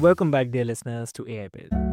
Welcome back, dear listeners, to AIBiz.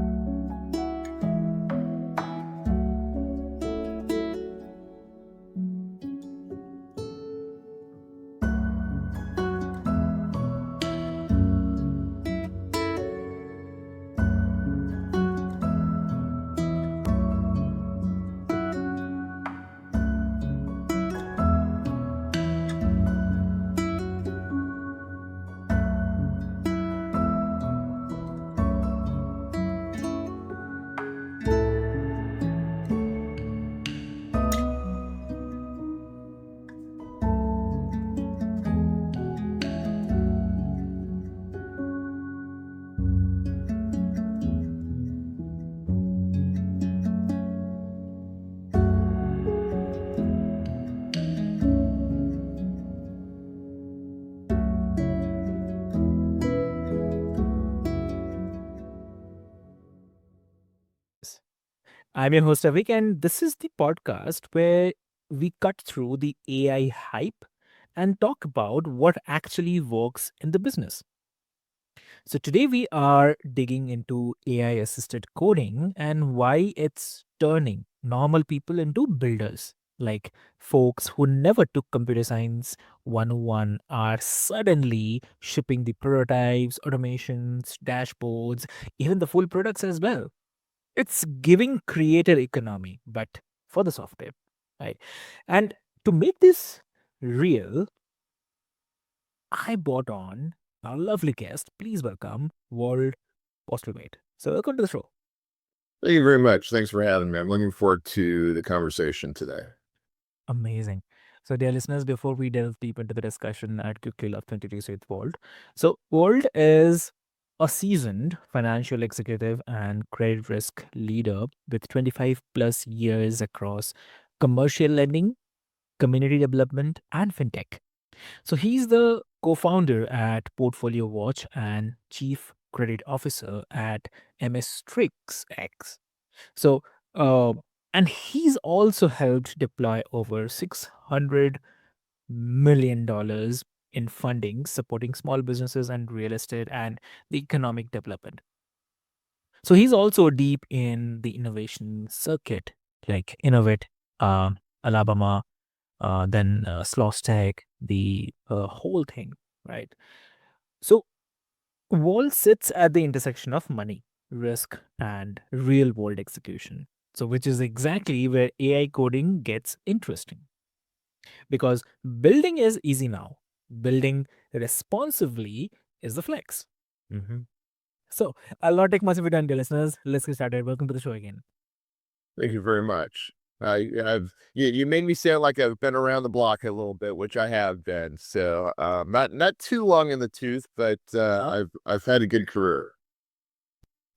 I'm your host, Avik, and this is the podcast where we cut through the AI hype and talk about what actually works in the business. So, today we are digging into AI assisted coding and why it's turning normal people into builders. Like folks who never took computer science 101 are suddenly shipping the prototypes, automations, dashboards, even the full products as well. It's giving creator economy, but for the software, right? And to make this real, I brought on our lovely guest. Please welcome Walt Postlewait. So welcome to the show. Thank you very much. Thanks for having me. I'm looking forward to the conversation today. Amazing. So, dear listeners, before we delve deep into the discussion, I'd quickly love to introduce you to Walt. So, Walt is a seasoned financial executive and credit risk leader with 25 plus years across commercial lending, community development, and fintech. So he's the co-founder at Portfolio Watch and chief credit officer at MS StrixX. So, uh, and he's also helped deploy over $600 million in funding supporting small businesses and real estate and the economic development. So he's also deep in the innovation circuit, like Innovate, Alabama, then Slosstech, the whole thing, right? So Wall sits at the intersection of money, risk, and real world execution. So, which is exactly where AI coding gets interesting because building is easy now, building responsively is the flex. So, I'll not take much of your time, dear listeners. Let's get started. Welcome to the show again. Thank you very much. You made me sound like I've been around the block a little bit, which I have been. So not too long in the tooth, but I've had a good career.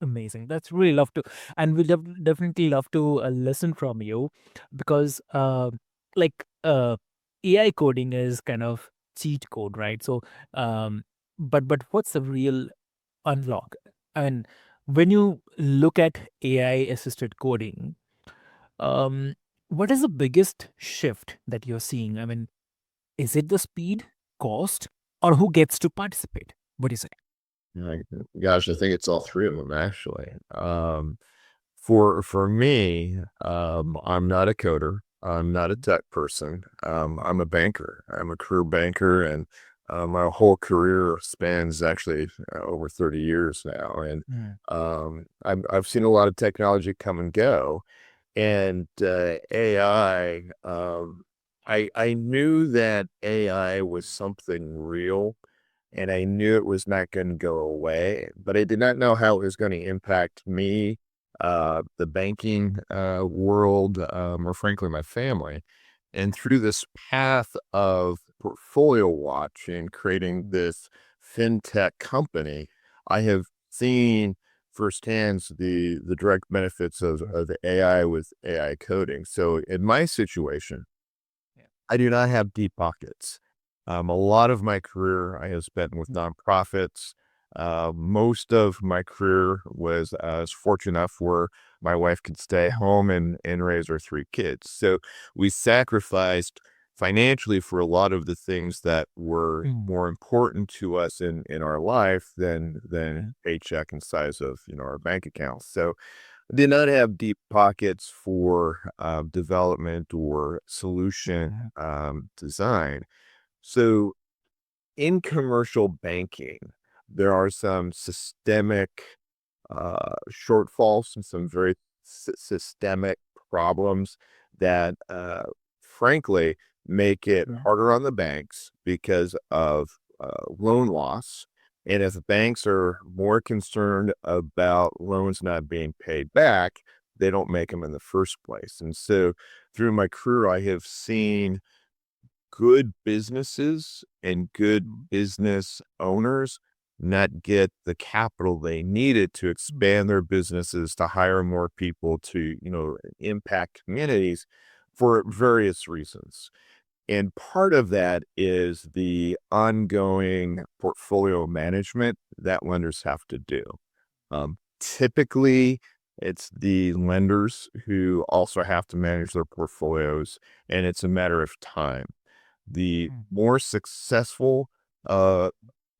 Amazing. That's really love to, and we'll definitely love to listen from you because, like, AI coding is kind of cheat code, right? So, um, but what's the real unlock? I mean, when you look at AI assisted coding, um, what is the biggest shift that you're seeing? I mean, is it the speed, cost, or who gets to participate? What do you say? Like, gosh, I think it's all three of them actually. For me, I'm not a coder. I'm not a tech person. I'm a banker. I'm a career banker, and my whole career spans actually over 30 years now. And Mm. I've seen a lot of technology come and go, and AI. I knew that AI was something real, and I knew it was not going to go away, but I did not know how it was going to impact me, the banking world, or frankly, my family. And through this path of portfolio watch and creating this fintech company, I have seen firsthand the direct benefits of the AI with AI coding. So in my situation, Yeah. I do not have deep pockets. A lot of my career I have spent with nonprofits. Most of my career was fortunate enough where my wife could stay home and raise our three kids. So we sacrificed financially for a lot of the things that were Mm. more important to us in our life than Okay. paycheck and size of, our bank accounts. So I did not have deep pockets for development or solution Okay. design. So in commercial banking, there are some systemic shortfalls and some very systemic problems that, frankly, make it Yeah. harder on the banks because of loan loss. And if banks are more concerned about loans not being paid back, they don't make them in the first place. And so through my career, I have seen good businesses and good Mm. business owners not get the capital they needed to Mm. expand their businesses, to hire more people, to, impact communities for various reasons. And part of that is the ongoing portfolio management that lenders have to do. Typically, it's the lenders who also have to manage their portfolios, and it's a matter of time. The Mm. more successful uh,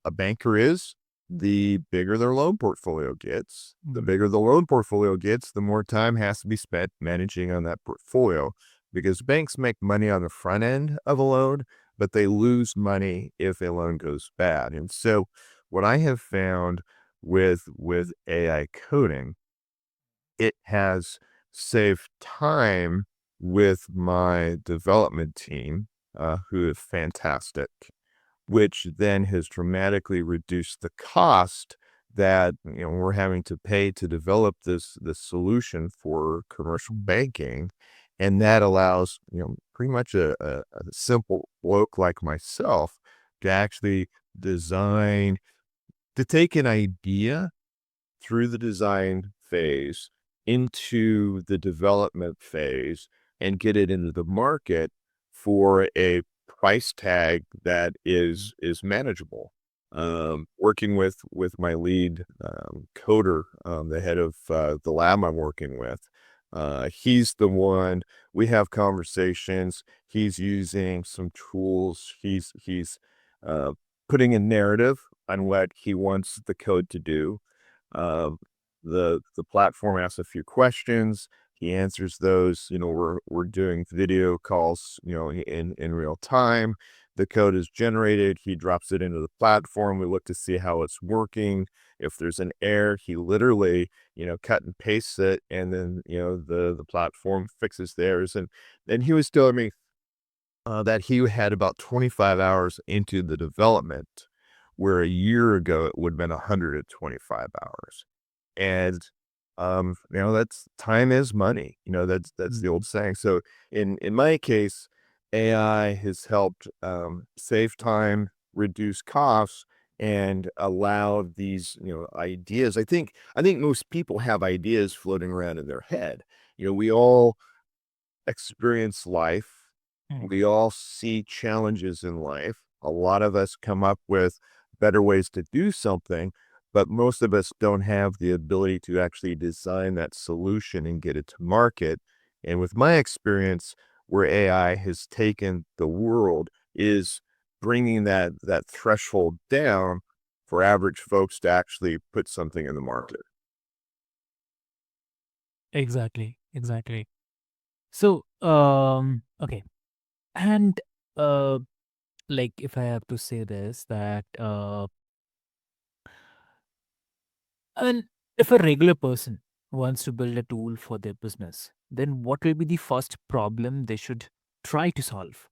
a banker is, the bigger their loan portfolio gets. The Mm. bigger the loan portfolio gets, the more time has to be spent managing on that portfolio because banks make money on the front end of a loan, but they lose money if a loan goes bad. And so, what I have found with AI coding, it has saved time with my development team, who is fantastic, which then has dramatically reduced the cost that we're having to pay to develop this solution for commercial Mm. banking, and that allows pretty much a simple bloke like myself to actually design to take an idea through the design phase into the development phase and get it into the market for a price tag that Mm. is manageable. Working with my lead coder, the head of the lab I'm working with, he's the one. We have conversations. He's using some tools. He's uh, putting a narrative on what he wants the code to do. The platform asks a few questions. He answers those. We're doing video calls, in real time. The code is generated. He drops it into the platform. We look to see how it's working. If there's an error, he literally, cut and pastes it, and then the platform fixes the errors. And then he was telling me that he had about 25 hours into the development, where a year ago it would have been 125 hours. And, that's time is money. That's the Mm. old saying. So in my case, AI has helped save time, reduce costs, and allow these ideas. I think most people have ideas floating around in their head. We all experience life. Mm. We all see challenges in life. A lot of us come up with better ways to do something, but most of us don't have the ability to actually design that solution and get it to market. And with my experience, where AI has taken the world is bringing that threshold down for average folks to actually put something in the market. Exactly. Exactly. So, okay. And uh, like if I have to say this, that and if a regular person wants to build a tool for their business, then what will be the first problem they should try to solve?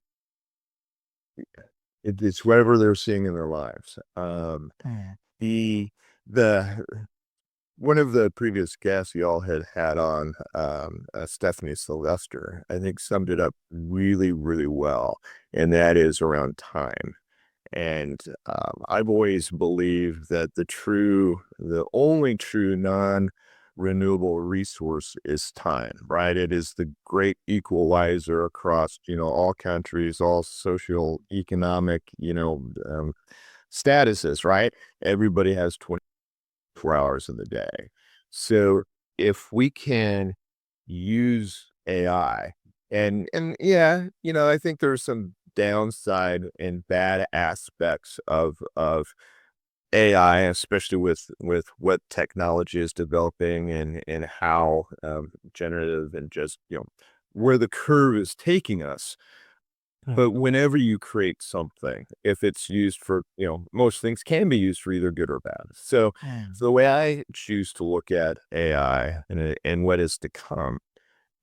It's whatever they're seeing in their lives. Hmm. The the One of the previous guests y'all had on, Stephanie Sylvester, I think summed it up really, really well, and that is around time. And I've always believed that the only true non-renewable resource is time, right? It is the great equalizer across, all countries, all social, economic, statuses, right? Everybody has 24 hours in the day. So if we can use AI and yeah, I think there's some downside and bad aspects of AI, especially with what technology is developing and how generative and just where the curve is taking us. Right. But whenever you create something, if it's used for, most things can be used for either good or bad. So, Mm. so the way I choose to look at AI and what is to come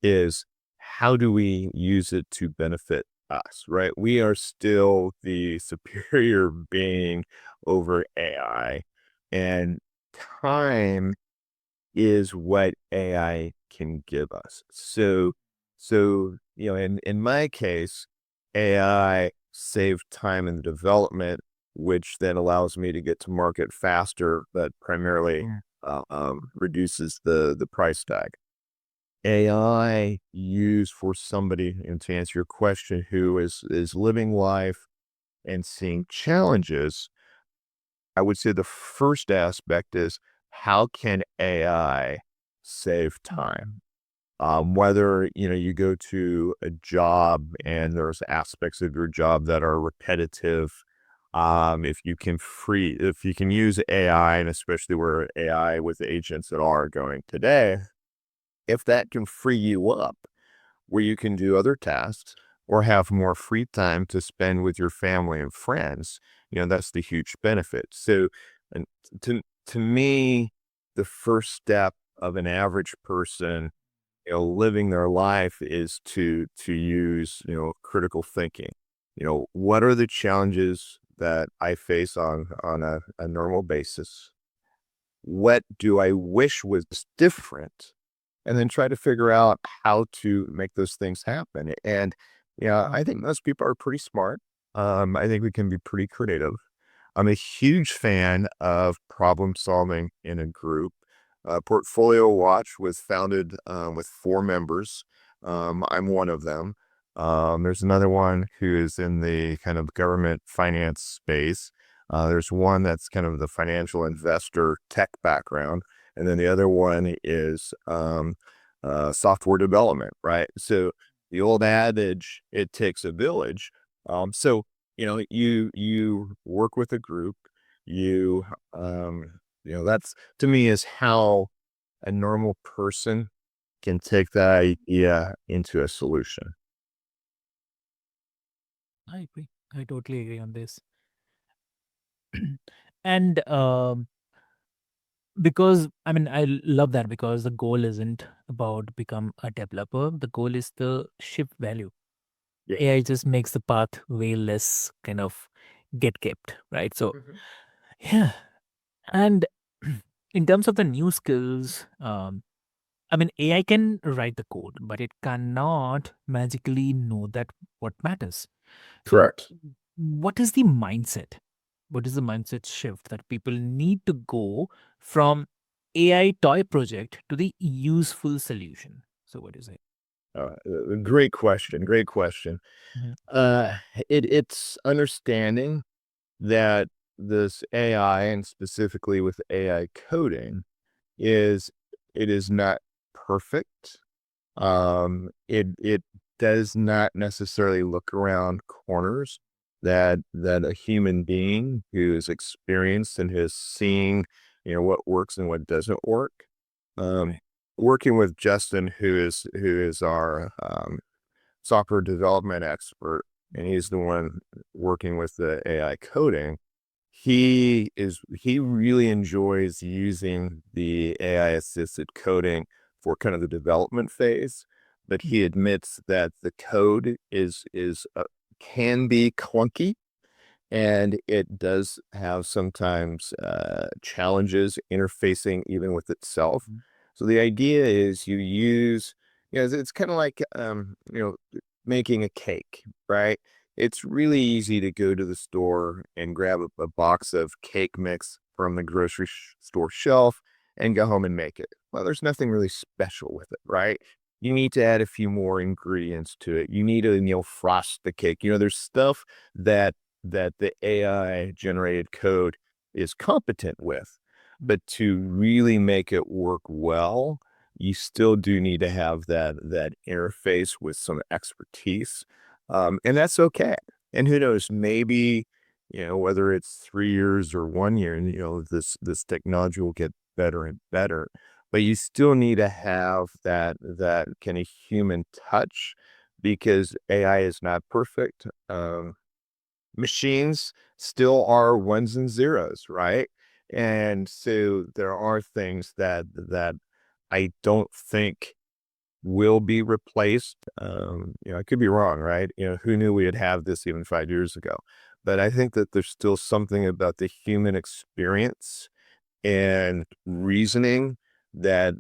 is how do we use it to benefit us, right? We are still the superior being over AI, and time is what AI can give us. So, in my case, AI saved time in the development, which then allows me to get to market faster, but primarily Mm. reduces the price tag. AI used for somebody, and to answer your question, who is living life and seeing challenges, I would say the first aspect is how can AI save time? Whether you go to a job and there's aspects of your job that are repetitive, if you can use AI, and especially where AI with agents that are going today, if that can free you up where you can do other tasks or have more free time to spend with your family and friends, that's the huge benefit. So, and to me, the first step of an average person, living their life is to use, critical thinking. What are the challenges that I face on a normal basis? What do I wish was different? And then try to figure out how to make those things happen. And yeah, I think most people are pretty smart. I think we can be pretty creative. I'm a huge fan of problem solving in a group. Portfolio Watch was founded with 4 members. I'm one of them. There's another one who is in the kind of government finance space. There's one that's kind of the financial investor tech background. And then the other one is software development, right? So the old adage, it takes a village. So you work with a group. You that's to me is how a normal person can take that idea into a solution. I agree. I totally agree on this. And because I mean, love that because the goal isn't about become a developer. The goal is the shift value. Yeah. AI just makes the path way less kind of get kept, right? So Mhm. yeah, and in terms of the new skills, I mean, AI can write the code, but it cannot magically know that what matters. So, Correct. what is the mindset? What is the mindset shift that people need to go from AI toy project to the useful solution? So, what is it? Great question. Great question. Mhm. Uh, it's understanding that this AI, and specifically with AI coding, is it is not perfect. It does not necessarily look around corners that a human being who is experienced and has seen, what works and what doesn't work. Um, Right. Working with Justin, who is our software development expert, and he's the one working with the AI coding. He really enjoys using the AI assisted coding for kind of the development phase, but Mm. he admits that the code is can be clunky, and it does have sometimes challenges interfacing even with itself. Mhm. So the idea is you use, it's kind of like, making a cake, right? It's really easy to go to the store and grab a box of cake mix from the grocery store shelf and go home and make it. Well, there's nothing really special with it, right? You need to add a few more ingredients to it. You need to, frost the cake. There's stuff that the AI generated code is competent with. But to really make it work well, you still do need to have that interface with some expertise, and that's okay. And who knows, maybe, whether it's 3 years or 1 year, and, this technology will get better and better, but you still need to have that kinda human touch because AI is not perfect. Machines still are ones and zeros, right? And so there are things that I don't think will be replaced. I could be wrong, right? Who knew we'd have this even 5 years ago? But I think that there's still something about the human experience and reasoning that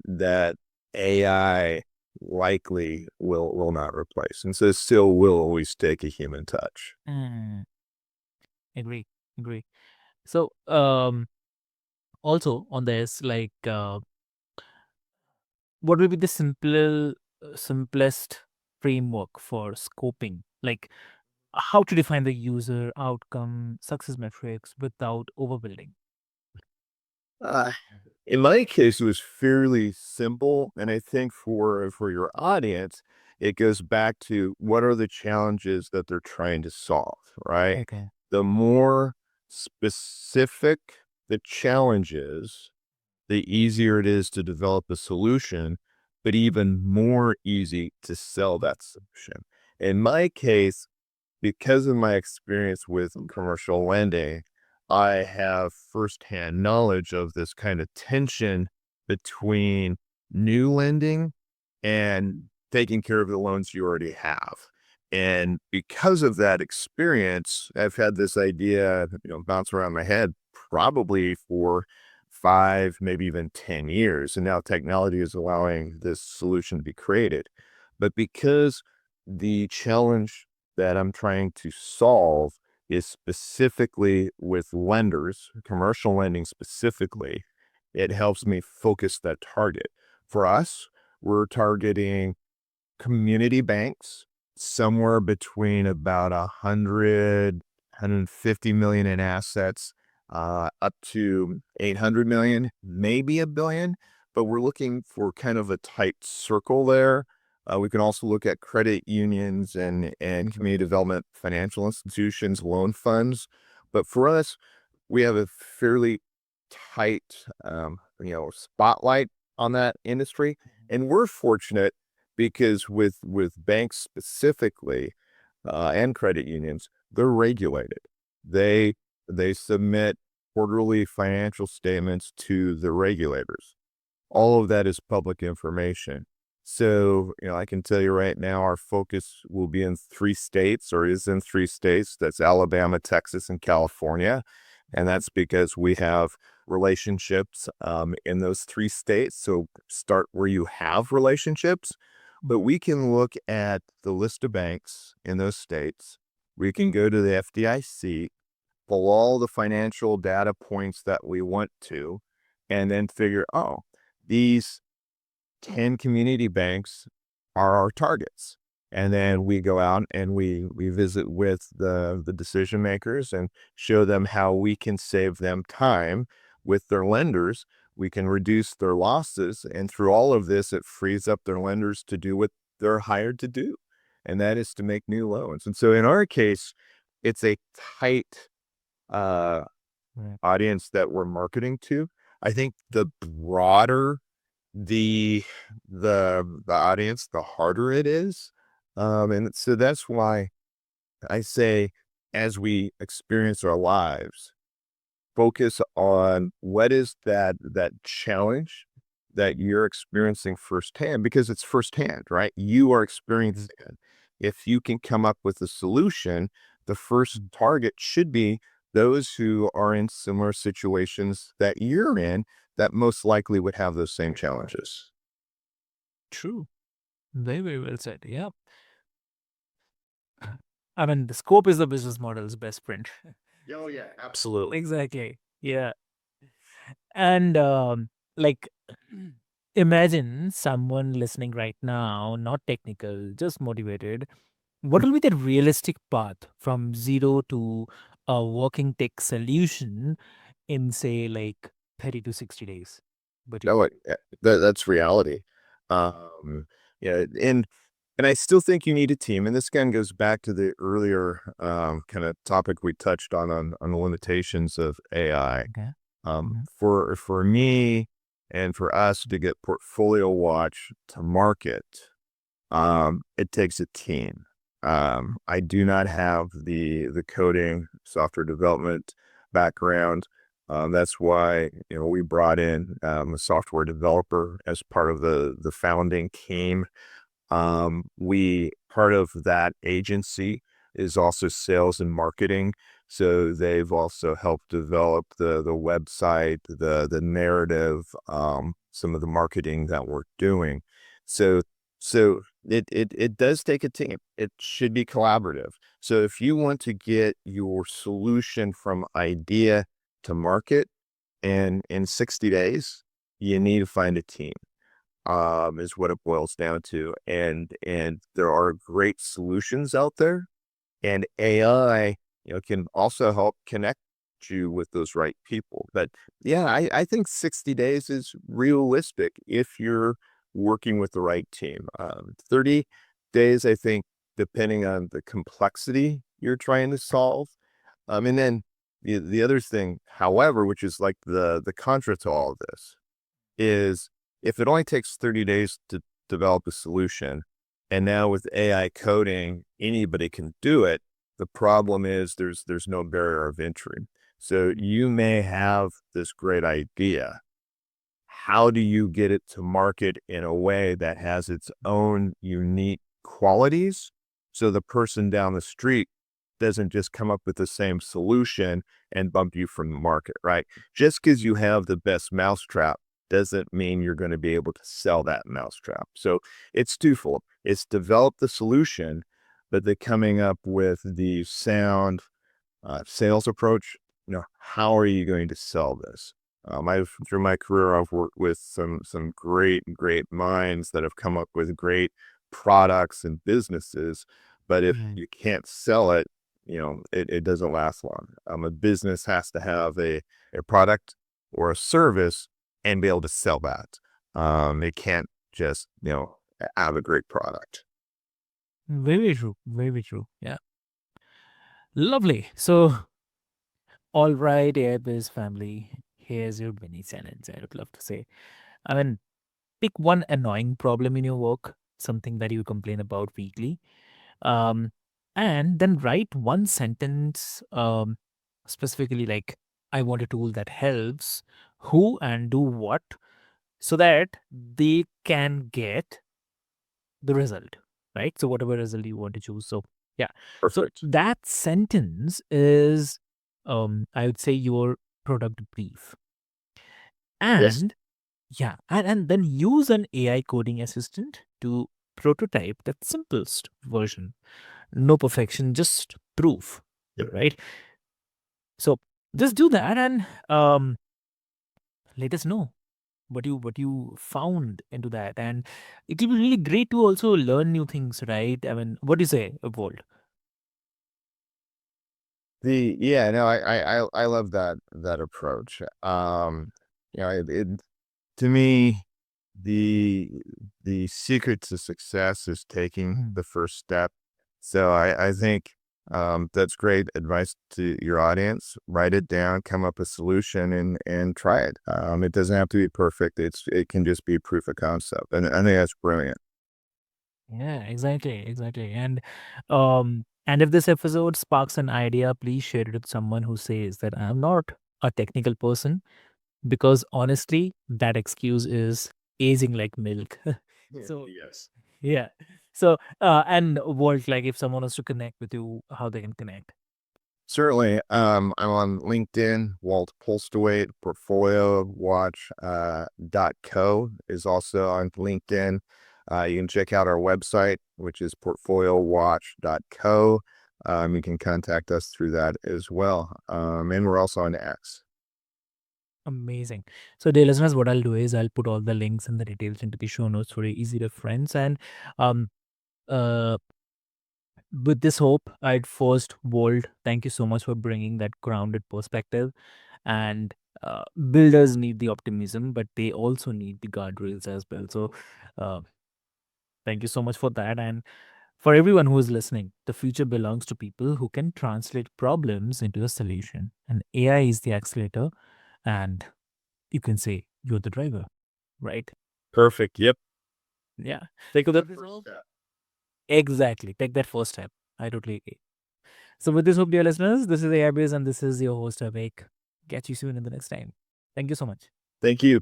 AI likely will not replace, and so still will always take a human touch. Mm, agree, agree. So, also on this, like, what will be the simplest framework for scoping? Like, how to define the user outcome success metrics without overbuilding? Uh, in my case, it was fairly simple, and I think for your audience, it goes back to what are the challenges that they're trying to solve, right? Okay. The more specific the challenge is, the easier it is to develop a solution, but even more easy to sell that solution. In my case, because of my experience with commercial lending, I have firsthand knowledge of this kind of tension between new lending and taking care of the loans you already have. And because of that experience, I've had this idea, bounce around my head probably for 5, maybe even 10 years. And now technology is allowing this solution to be created. But because the challenge that I'm trying to solve is specifically with lenders, commercial lending specifically, it helps me focus that target. For us, we're targeting community banks, somewhere between about 150 million in assets, up to 800 million, maybe a billion, but we're looking for kind of a tight circle there. We can also look at credit unions and community development financial institutions, loan funds. But for us, we have a fairly tight, spotlight on that industry, and we're fortunate because with banks specifically, and credit unions, they're regulated. They they submit quarterly financial statements to the regulators. All of that is public information. So, I can tell you right now, our focus will be in 3 states or is in 3 states. That's Alabama, Texas, and California. And that's because we have relationships in those 3 states. So start where you have relationships, but we can look at the list of banks in those states. We can go to the FDIC, pull all the financial data points that we want to, and then figure, oh, these 10 community banks are our targets. And then we go out and we visit with the decision makers and show them how we can save them time with their lenders. We can reduce their losses. And through all of this, it frees up their lenders to do what they're hired to do. And that is to make new loans. And so in our case, it's a tight uh, Right. audience that we're marketing to. I think the broader the the audience, the harder it is. And so that's why I say, as we experience our lives, focus on what is that challenge that you're experiencing firsthand, because it's firsthand, right? You are Mhm. experiencing it. If you can come up with a solution, the first target should be those who are in similar situations that you're in that most likely would have those same challenges. True. Very, very well said. Yeah. I mean, the scope is the business model's best friend. Oh yeah, absolutely. Exactly. Yeah. And like, imagine someone listening right now, not technical, just motivated. What will be the realistic path from zero to a working tech solution in, say, like 30 to 60 days? But No, that's reality. Um, yeah, And I still think you need a team. And this again goes back to the earlier kind of topic we touched on the limitations of AI. Okay. Mhm. For me and for us to get Portfolio Watch to market, it takes a team. I do not have the coding software development background. That's why we brought in a software developer as part of the founding team. We part of that agency is also sales and marketing. So they've also helped develop the website, the narrative, some of the marketing that we're doing. So it does take a team. It should be collaborative. So if you want to get your solution from idea to market and in 60 days, you need to find a team, is what it boils down to. And there are great solutions out there, and AI, can also help connect you with those right people. But yeah, I think 60 days is realistic if you're working with the right team. 30 days, I think, depending on the complexity you're trying to solve. And then the other thing, however, which is like the contra to all of this, is if it only takes 30 days to develop a solution, and now with AI coding, anybody can do it, the problem is there's no barrier of entry. So you may have this great idea. How do you get it to market in a way that has its own unique qualities? So the person down the street doesn't just come up with the same solution and bump you from the market, right? Just because you have the best mousetrap doesn't mean you're going to be able to sell that mousetrap. So it's twofold. It's develop the solution, but the coming up with the sound sales approach. How are you going to sell this? I've through my career, I've worked with some great minds that have come up with great products and businesses. But if Right. you can't sell it, it doesn't last long. A business has to have a product or a service and be able to sell that. It can't just have a great product. Very true. Very true. Yeah. Lovely. So, all right, AIBiz family, here's your mini challenge. I would love to say. I mean, pick one annoying problem in your work, something that you complain about weekly, um, and then write one sentence, specifically like, I want a tool that helps who and do what, so that they can get the result, right? So whatever result you want to choose. So yeah. So Perfect. that sentence is, I would say, your product brief. Yes. And yeah, and then use an AI coding assistant to prototype that simplest version. No perfection, just proof, Yep. right? So just do that and let us know what you found into that. And it will be really great to also learn new things, right? I mean, what do you say, Walt? Yeah, no, I love that approach. It to me, the the secret to success is taking Mhm. the first step. So I think that's great advice to your audience. Write it down, come up with a solution, and try it. It doesn't have to be perfect. It can just be proof of concept, and I think that's brilliant. Yeah, exactly, exactly. And if this episode sparks an idea, please share it with someone who says that I'm not a technical person, because honestly, that excuse is aging like milk. Yeah. So Yes. yeah. So and Walt, like if someone wants to connect with you, how they can connect. Certainly. I'm on LinkedIn. Walt Postlewait, Portfolio Watch .co is also on LinkedIn. You can check out our website, which is portfoliowatch.co. You can contact us through that as well. And we're also on X. Amazing. So, dear listeners, what I'll do is I'll put all the links and the details into the show notes for easy reference. And um, uh, with this hope, I'd first, Walt, thank you so much for bringing that grounded perspective. And builders need the optimism, but they also need the guardrails as well. So, uh, Thank you so much for that. And for everyone who is listening, the future belongs to people who can translate problems into a solution. And AI is the accelerator, and you can say you're the driver, right? Perfect. Yep. Yeah. Think of So that this first all step. exactly take that first step. I totally agree. So with this, hope dear listeners, this is AIBiz and this is your host Avik. Catch you soon in the next time. Thank you so much. Thank you.